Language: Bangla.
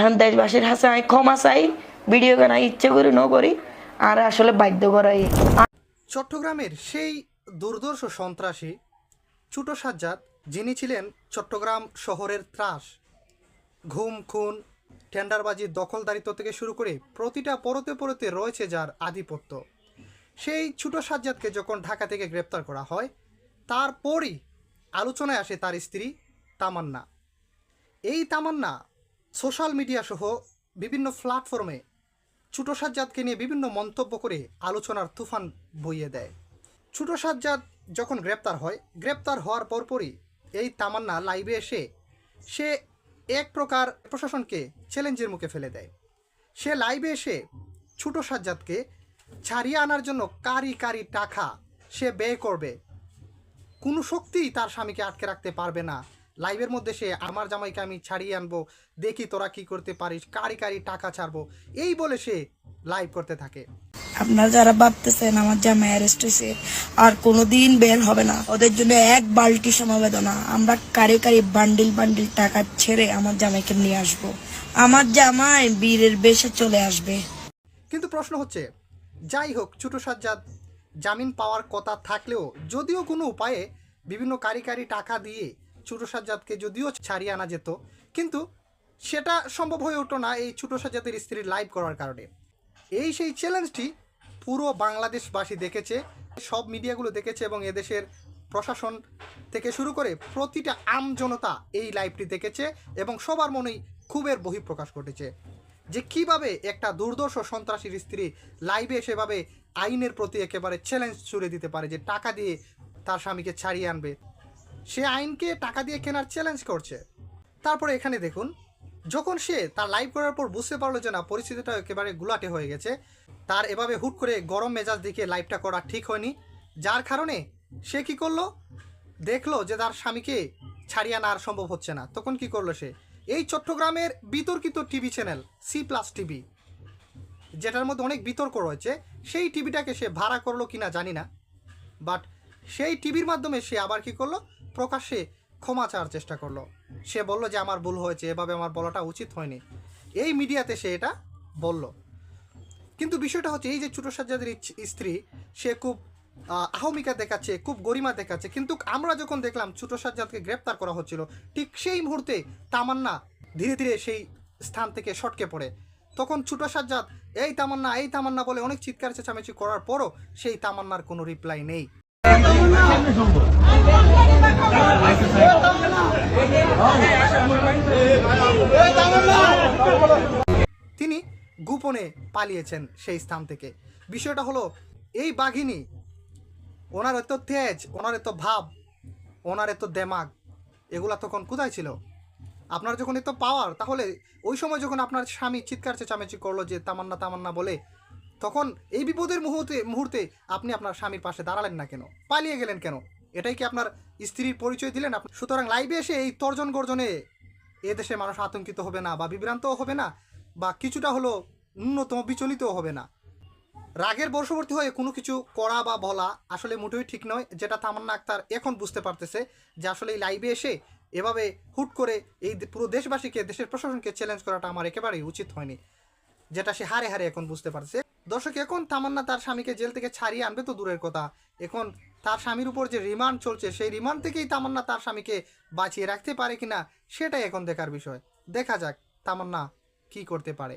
এখন দেশবাসীর কাছে আমি ক্ষমা চাই, ভিডিও কেনা ইচ্ছে করি ন করি আর আসলে বাধ্য করাই। চট্টগ্রামের সেই দুর্ধর্ষ সন্ত্রাসী ছোটো সাজ্জাদ, যিনি ছিলেন চট্টগ্রাম শহরের ত্রাস, ঘুম খুন টেন্ডারবাজি দখলদারিত্ব থেকে শুরু করে প্রতিটা পরতে পরতে রয়েছে যার আধিপত্য, সেই ছোটো সাজ্জাদকে যখন ঢাকা থেকে গ্রেপ্তার করা হয় তারপরই আলোচনায় আসে তার স্ত্রী তামান্না। এই তামান্না সোশ্যাল মিডিয়া সহ বিভিন্ন প্ল্যাটফর্মে ছোটো সাজ্জাদকে নিয়ে বিভিন্ন মন্তব্য করে আলোচনার তুফান বইয়ে দেয়। ছোটো সাজ্জাদ যখন গ্রেপ্তার হওয়ার পরপরই এই তামান্না লাইভে এসে সে এক প্রকার প্রশাসনকে চ্যালেঞ্জের মুখে ফেলে দেয়। সে লাইভে এসে ছোটো সাজ্জাদকে ছাড়িয়ে আনার জন্য কারি কারি টাকা সে ব্যয় করবে, কোনো শক্তিই তার স্বামীকে আটকে রাখতে পারবে না। লাইভের মধ্যে সে আমার জামাইকে আমি ছাড়িয়ে আনবো, দেখি তোরা কি করতে পারিস, কারি কারি টাকা ছাড়বো, এই বলে সে লাইভ করতে থাকে। আপনারা যারা ভাবতেছেন আমার জামাই অ্যারেস্ট হয়েছে আর কোনোদিন বের হবে না, ওদের জন্য এক বালতি সমবেদনা। আমরা কারি কারি বান্ডিল বান্ডিল টাকা ছেড়ে আমার জামাইকে নিয়ে আসবো, আমার জামাই বীরের বেশে চলে আসবে। কিন্তু প্রশ্ন হচ্ছে, যাই হোক ছোটো সাজ্জাদ জামিন পাওয়ার কথা থাকলেও যদিও কোনো উপায়ে বিভিন্ন কারি কারি টাকা দিয়ে ছোটো সাজ্জাদকে যদিও ছাড়িয়ে আনা যেত, কিন্তু সেটা সম্ভব হয়ে উঠতো না এই ছোটো সাজ্জাদের স্ত্রীর লাইভ করার কারণে। এই সেই চ্যালেঞ্জটি পুরো বাংলাদেশবাসী দেখেছে, সব মিডিয়াগুলো দেখেছে এবং এদেশের প্রশাসন থেকে শুরু করে প্রতিটা আমজনতা এই লাইভটি দেখেছে এবং সবার মনেই ক্ষোভের বহিঃপ্রকাশ ঘটেছে যে কিভাবে একটা দুর্দর্শ সন্ত্রাসীর স্ত্রী লাইভে সেভাবে আইনের প্রতি একেবারে চ্যালেঞ্জ ছুড়ে দিতে পারে যে টাকা দিয়ে তার স্বামীকে ছাড়িয়ে আনবে। সে আইনকে টাকা দিয়ে কেনার চ্যালেঞ্জ করছে। তারপরে এখানে দেখুন, যখন সে তার লাইভ করার পর বুঝতে পারলো যে না পরিস্থিতিটা একেবারে গুলাটে হয়ে গেছে, তার এভাবে হুট করে গরম মেজাজ দেখে লাইভটা করা ঠিক হয়নি, যার কারণে সে কি করলো, দেখলো যে তার স্বামীকে ছাড়িয়ে আনা আর সম্ভব হচ্ছে না। তখন কি করলো সে, এই চট্টগ্রামের বিতর্কিত টিভি চ্যানেল C+ টিভি, যেটার মধ্যে অনেক বিতর্ক রয়েছে, সেই টিভিটাকে সে ভাড়া করলো কিনা জানি না, বাট সেই টিভির মাধ্যমে সে আবার কি করলো, প্রকাশ্যে ক্ষমা চাওয়ার চেষ্টা করলো। সে বলল যে আমার ভুল হয়েছে, এভাবে আমার বলাটা উচিত হয়নি, এই মিডিয়াতে সে এটা বলল। কিন্তু বিষয়টা হচ্ছে এই যে ছোটো সাজ্জাদের স্ত্রী, সে খুব আহমিকা দেখাচ্ছে, খুব গরিমা দেখাচ্ছে, কিন্তু আমরা যখন দেখলাম ছোটো সাজ্জাদকে গ্রেপ্তার করা হচ্ছিল ঠিক সেই মুহূর্তে তামান্না ধীরে ধীরে সেই স্থান থেকে সটকে পড়ে। তখন ছোটো সাজ্জাদ এই তামান্না বলে অনেক চিৎকার চেঁচামেচি করার পরও সেই তামান্নার কোনো রিপ্লাই নেই। তিনি গোপনে পালিয়েছেন সেই স্থান থেকে। বিষয়টা হলো, এই বাঘিনী, ওনার এত তেজ, ওনার এত ভাব, ওনার এত দেমাগ, এগুলা তখন কোথায় ছিল? আপনার যখন এত পাওয়ার, তাহলে ওই সময় যখন আপনার স্বামী চিৎকার চেঁচামেচি করলো যে তামান্না বলে, তখন এই বিপদের মুহূর্তে আপনি আপনার স্বামীর পাশে দাঁড়ালেন না কেন, পালিয়ে গেলেন কেন? এটাই কি আপনার স্ত্রীর পরিচয় দিলেন? সুতরাং লাইভে এসে এই তর্জন গর্জনে এদেশে মানুষ আতঙ্কিত হবে না বা বিভ্রান্তও হবে না বা কিছুটা হলো ন্যূনতম বিচলিতও হবে না। রাগের বশবর্তী হয়ে কোনো কিছু করা বা বলা আসলে মোটেই ঠিক নয়, যেটা তামান্না আক্তার এখন বুঝতে পারতেছে যে আসলে এই লাইভে এসে এভাবে হুট করে এই পুরো দেশবাসীকে, দেশের প্রশাসনকে চ্যালেঞ্জ করাটা আমার একেবারেই উচিত হয়নি, যেটা সে হারে হারে এখন বুঝতে পারছে। দর্শক, এখন তামান্না তার স্বামীকে জেল থেকে ছাড়িয়ে আনবে তো দূরের কথা, এখন তার স্বামীর উপর যে রিমান্ড চলছে সেই রিমান্ড থেকেই তামান্না তার স্বামীকে বাঁচিয়ে রাখতে পারে কিনা সেটাই এখন দেখার বিষয়। দেখা যাক তামান্না কি করতে পারে।